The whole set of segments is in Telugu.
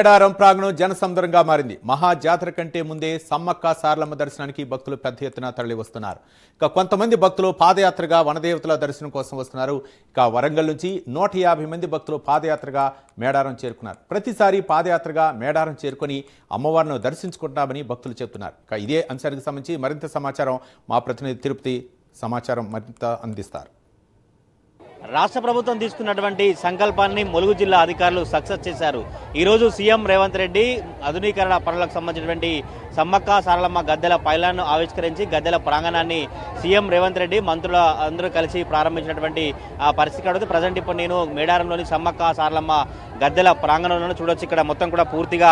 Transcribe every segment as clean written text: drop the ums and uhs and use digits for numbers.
మేడారం ప్రాంగణం జనసంద్రంగా మారింది. మహా జాతర కంటే ముందే సమ్మక్క సారలమ్మ దర్శనానికి భక్తులు పెద్ద ఎత్తున తరలి వస్తున్నారు. ఇక కొంతమంది భక్తులు పాదయాత్రగా వనదేవతల దర్శనం కోసం వస్తున్నారు. ఇక వరంగల్ నుంచి 150 మంది భక్తులు పాదయాత్రగా మేడారం చేరుకున్నారు. ప్రతిసారి పాదయాత్రగా మేడారం చేరుకొని అమ్మవారిని దర్శించుకుంటామని భక్తులు చెబుతున్నారు. ఇక ఇదే అంశానికి సంబంధించి మరింత సమాచారం మా ప్రతినిధి తిరుపతి మరింత అందిస్తారు. రాష్ట్ర ప్రభుత్వం తీసుకున్నటువంటి సంకల్పాన్ని ములుగు జిల్లా అధికారులు సక్సెస్ చేశారు. ఈరోజు సీఎం రేవంత్ రెడ్డి ఆధునీకరణ పనులకు సంబంధించినటువంటి సమ్మక్క సారలమ్మ గద్దెల పైలాన్ను ఆవిష్కరించి గద్దెల ప్రాంగణాన్ని సీఎం రేవంత్ రెడ్డి మంత్రుల అందరూ కలిసి ప్రారంభించినటువంటి పరిస్థితి కాబట్టి ప్రజెంట్ ఇప్పుడు నేను మేడారంలోని సమ్మక్క సారలమ్మ గద్దెల ప్రాంగణంలో చూడొచ్చు. ఇక్కడ మొత్తం కూడా పూర్తిగా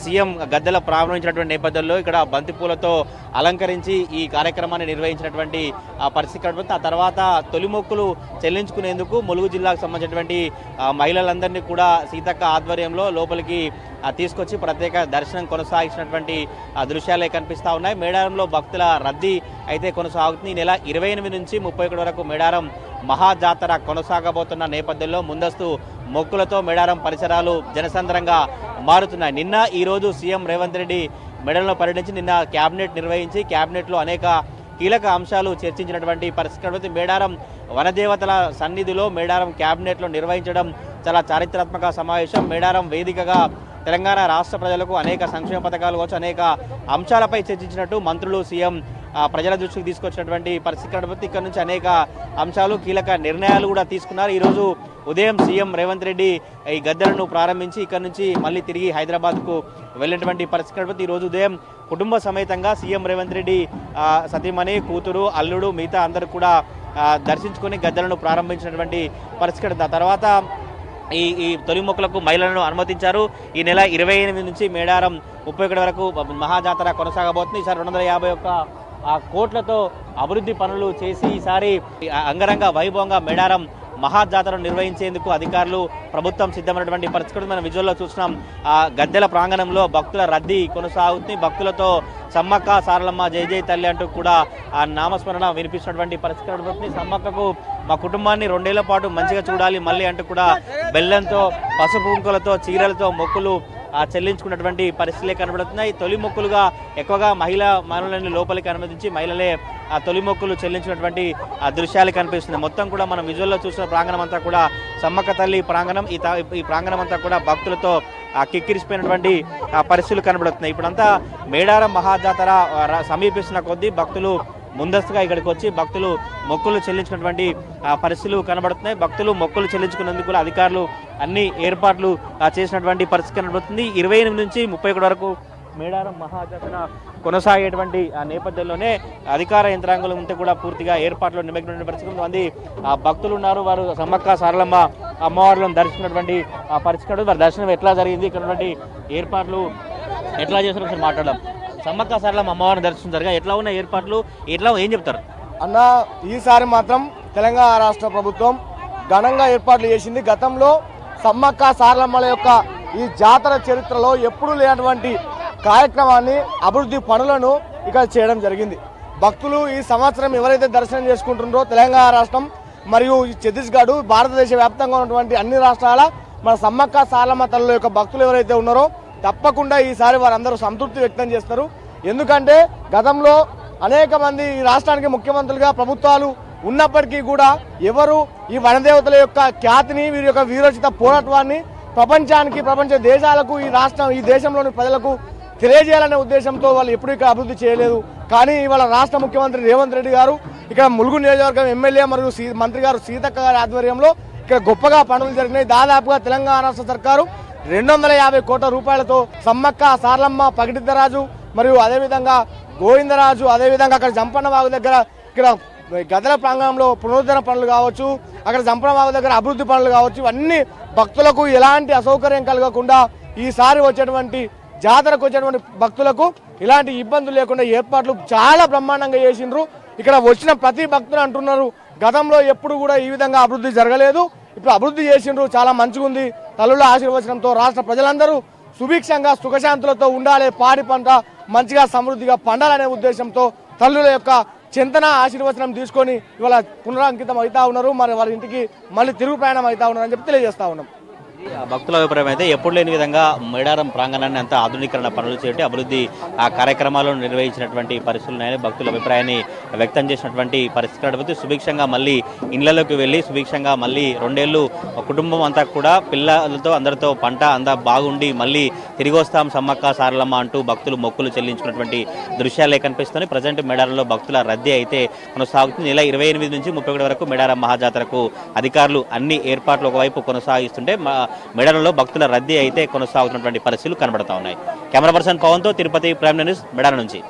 సీఎం గద్దెల ప్రారంభించినటువంటి నేపథ్యంలో ఇక్కడ బంతిపూలతో అలంకరించి ఈ కార్యక్రమాన్ని నిర్వహించినటువంటి పరిస్థితి కాబట్టి ఆ తర్వాత తొలి మొక్కులు చెల్లించుకునేందుకు ములుగు జిల్లాకు సంబంధించినటువంటి మహిళలందరినీ కూడా సీతక్క ఆధ్వర్యంలో లోపలికి తీసుకొచ్చి ప్రత్యేక దర్శనం కొనసాగించినటువంటి దృశ్యాలే కనిపిస్తూ ఉన్నాయి. మేడారంలో భక్తుల రద్దీ అయితే కొనసాగుతుంది. ఈ నెల 28 నుంచి 31 వరకు మేడారం మహాజాతర కొనసాగబోతున్న నేపథ్యంలో ముందస్తు మొక్కులతో మేడారం పరిసరాలు జనసంద్రంగా మారుతున్నాయి. నిన్న ఈరోజు సీఎం రేవంత్ రెడ్డి మేడారంలో పర్యటించి నిన్న క్యాబినెట్ నిర్వహించి క్యాబినెట్లో అనేక కీలక అంశాలు చర్చించినటువంటి పరిస్థితి మేడారం వనదేవతల సన్నిధిలో మేడారం క్యాబినెట్లో నిర్వహించడం చాలా చారిత్రాత్మక సమావేశం. మేడారం వేదికగా తెలంగాణ రాష్ట్ర ప్రజలకు అనేక సంక్షేమ పథకాలు కావచ్చు అనేక అంశాలపై చర్చించినట్టు మంత్రులు సీఎం ప్రజల దృష్టికి తీసుకొచ్చినటువంటి పరిస్థితి ఇక్కడ నుంచి అనేక అంశాలు కీలక నిర్ణయాలు కూడా తీసుకున్నారు. ఈరోజు ఉదయం సీఎం రేవంత్ రెడ్డి ఈ గద్దెలను ప్రారంభించి ఇక్కడ నుంచి మళ్ళీ తిరిగి హైదరాబాద్కు వెళ్ళినటువంటి పరిస్థితి ఈరోజు ఉదయం కుటుంబ సమేతంగా సీఎం రేవంత్ రెడ్డి సతీమణి కూతురు అల్లుడు మిగతా అందరూ కూడా దర్శించుకొని గద్దెలను ప్రారంభించినటువంటి పరిస్థితి. తర్వాత ఈ తొలి మొక్కులకు మహిళలను అనుమతించారు. ఈ నెల 28 నుంచి మేడారం 31 వరకు మహాజాతర కొనసాగబోతుంది. ఈసారి 251 కోట్లతో అభివృద్ధి పనులు చేసి ఈసారి అంగరంగ వైభవంగా మేడారం మహాజాతరను నిర్వహించేందుకు అధికారులు ప్రభుత్వం సిద్ధమైనటువంటి పరిస్థితి మనం విజువల్లో చూస్తున్నాం. గద్దెల ప్రాంగణంలో భక్తుల రద్దీ కొనసాగుతుంది. భక్తులతో సమ్మక్క సారలమ్మ జై జై తల్లి అంటూ కూడా ఆ నామస్మరణ వినిపిస్తున్నటువంటి పరిస్థితి. సమ్మక్కకు మా కుటుంబాన్ని 2 ఏళ్ల పాటు మంచిగా చూడాలి మళ్ళీ అంటూ కూడా బెల్లంతో పసుపు కుంకులతో చీరలతో మొక్కులు చెల్లించుకున్నటువంటి పరిస్థితులే కనబడుతున్నాయి. తొలి మొక్కులుగా ఎక్కువగా మహిళలని లోపలికి అనుమతించి మహిళలే తొలి మొక్కులు చెల్లించినటువంటి దృశ్యాలు కనిపిస్తుంది. మొత్తం కూడా మనం విజువల్లో చూసిన ప్రాంగణం అంతా కూడా సమ్మక్క తల్లి ప్రాంగణం. ఈ ప్రాంగణం అంతా కూడా భక్తులతో కిక్కిరిసిపోయినటువంటి పరిస్థితులు కనబడుతున్నాయి. ఇప్పుడంతా మేడారం మహాజాతర సమీపిస్తున్న కొద్దీ భక్తులు ముందస్తుగా ఇక్కడికి వచ్చి భక్తులు మొక్కులు చెల్లించినటువంటి పరిస్థితులు కనబడుతున్నాయి. భక్తులు మొక్కులు చెల్లించుకున్నందుకు కూడా అధికారులు అన్ని ఏర్పాట్లు చేసినటువంటి పరిస్థితి కనబడుతుంది. 28 నుంచి 31 వరకు మేడారం మహాజాతర కొనసాగేటువంటి నేపథ్యంలోనే అధికార యంత్రాంగం అంతా కూడా పూర్తిగా ఏర్పాట్లు నిమగ్నమైన పరిస్థితి మంది భక్తులు ఉన్నారు. వారు సమ్మక్క సారలమ్మ అమ్మవార్లను దర్శించినటువంటి పరిస్థితి. వారి దర్శనం ఎట్లా జరిగింది, ఇక్కడ ఏర్పాట్లు ఎట్లా చేస్తారో ఒకసారి మాట్లాడదాం. సమ్మక్క సారలమ్మ అమ్మవారిని దర్శించారుగా ఎట్లా ఉన్న ఏర్పాట్లు ఏం చెప్తారు అన్న? ఈసారి మాత్రం తెలంగాణ రాష్ట్ర ప్రభుత్వం ఘనంగా ఏర్పాట్లు చేసింది. గతంలో సమ్మక్క సారలమ్మల యొక్క ఈ జాతర చరిత్రలో ఎప్పుడూ లేనటువంటి కార్యక్రమాన్ని అభివృద్ధి పనులను ఇక్కడ చేయడం జరిగింది. భక్తులు ఈ సంవత్సరం ఎవరైతే దర్శనం చేసుకుంటున్నారో తెలంగాణ రాష్ట్రం మరియు ఈ ఛత్తీస్గఢ్ భారతదేశ వ్యాప్తంగా ఉన్నటువంటి అన్ని రాష్ట్రాల మన సమ్మక్క సారలమ్మ తల్లుల యొక్క భక్తులు ఎవరైతే ఉన్నారో తప్పకుండా ఈసారి వారందరూ సంతృప్తి వ్యక్తం చేస్తారు. ఎందుకంటే గతంలో అనేక మంది ఈ రాష్ట్రానికి ముఖ్యమంత్రులుగా ప్రభుత్వాలు ఉన్నప్పటికీ కూడా ఎవరు ఈ వనదేవతల యొక్క ఖ్యాతిని వీరి యొక్క వీరోచిత పోరాటాన్ని ప్రపంచానికి ప్రపంచ దేశాలకు ఈ దేశంలోని ప్రజలకు తెలియజేయాలనే ఉద్దేశంతో వాళ్ళు ఎప్పుడు ఇక్కడ అభివృద్ధి చేయలేదు. కానీ ఇవాళ రాష్ట్ర ముఖ్యమంత్రి రేవంత్ రెడ్డి గారు ఇక్కడ ములుగు నియోజకవర్గం ఎమ్మెల్యే మరియు మంత్రి గారు సీతక్క గారి ఆధ్వర్యంలో ఇక్కడ గొప్పగా పనులు జరిగినాయి. దాదాపుగా తెలంగాణ రాష్ట్ర సర్కారు 250 కోట్ల రూపాయలతో సమ్మక్క సారలమ్మ పగిడిద్దరాజు మరియు అదేవిధంగా గోవిందరాజు అదేవిధంగా అక్కడ జంపన్నవాగు దగ్గర ఇక్కడ గద్దెల ప్రాంగణంలో పునరుద్ధరణ పనులు కావచ్చు, అక్కడ జంపన్నవాగు దగ్గర అభివృద్ధి పనులు కావచ్చు, ఇవన్నీ భక్తులకు ఎలాంటి అసౌకర్యం కలగకుండా ఈసారి వచ్చేటువంటి జాతరకు వచ్చేటువంటి భక్తులకు ఇలాంటి ఇబ్బందులు లేకుండా ఏర్పాట్లు చాలా బ్రహ్మాండంగా చేసిండ్రు. ఇక్కడ వచ్చిన ప్రతి భక్తులు అంటున్నారు గతంలో ఎప్పుడు కూడా ఈ విధంగా అభివృద్ధి జరగలేదు, ఇప్పుడు అభివృద్ధి చేసిండ్రు, చాలా మంచిగా ఉంది. తల్లుల ఆశీర్వచనంతో రాష్ట్ర ప్రజలందరూ సుభిక్షంగా సుఖశాంతులతో ఉండాలి, పాడి పంట మంచిగా సమృద్ధిగా పండాలనే ఉద్దేశంతో తల్లుల యొక్క చింతన ఆశీర్వచనం తీసుకొని ఇవాళ పునరాంకితం అవుతా ఉన్నారు. మరి వారి ఇంటికి మళ్ళీ తిరుగు ప్రయాణం అవుతా ఉన్నారని చెప్పి తెలియజేస్తా ఉన్నాం. భక్తుల అభిప్రాయం అయితే ఎప్పుడు లేని విధంగా మేడారం ప్రాంగణాన్ని అంతా ఆధునీకరణ పనులు చేయటి అభివృద్ధి కార్యక్రమాలను నిర్వహించినటువంటి పరిస్థితులు భక్తుల అభిప్రాయాన్ని వ్యక్తం చేసినటువంటి పరిస్థితులు నడుపుతూ సుభిక్షంగా మళ్ళీ ఇళ్లలోకి వెళ్ళి సుభిక్షంగా మళ్ళీ 2 ఏళ్ళు కుటుంబం అంతా కూడా పిల్లలతో అందరితో పంట అంతా బాగుండి మళ్ళీ తిరిగి వస్తాం సమ్మక్క సారలమ్మ అంటూ భక్తులు మొక్కులు చెల్లించుకున్నటువంటి దృశ్యాలే కనిపిస్తున్నాయి. ప్రజెంట్ మేడారంలో భక్తుల రద్దీ అయితే కొనసాగుతుంది. నెల 28 నుంచి 31 వరకు మేడారం మహాజాతరకు అధికారులు అన్ని ఏర్పాట్లు ఒకవైపు కొనసాగిస్తుంటే మేడారంలో భక్తుల రద్దీ అయితే కొనసాగుతున్నటువంటి పరిస్థితులు కనబడతా ఉన్నాయి. కెమెరా పర్సన్ పవన్తో తిరుపతి ప్రైమ్ న్యూస్ మేడారం నుంచి.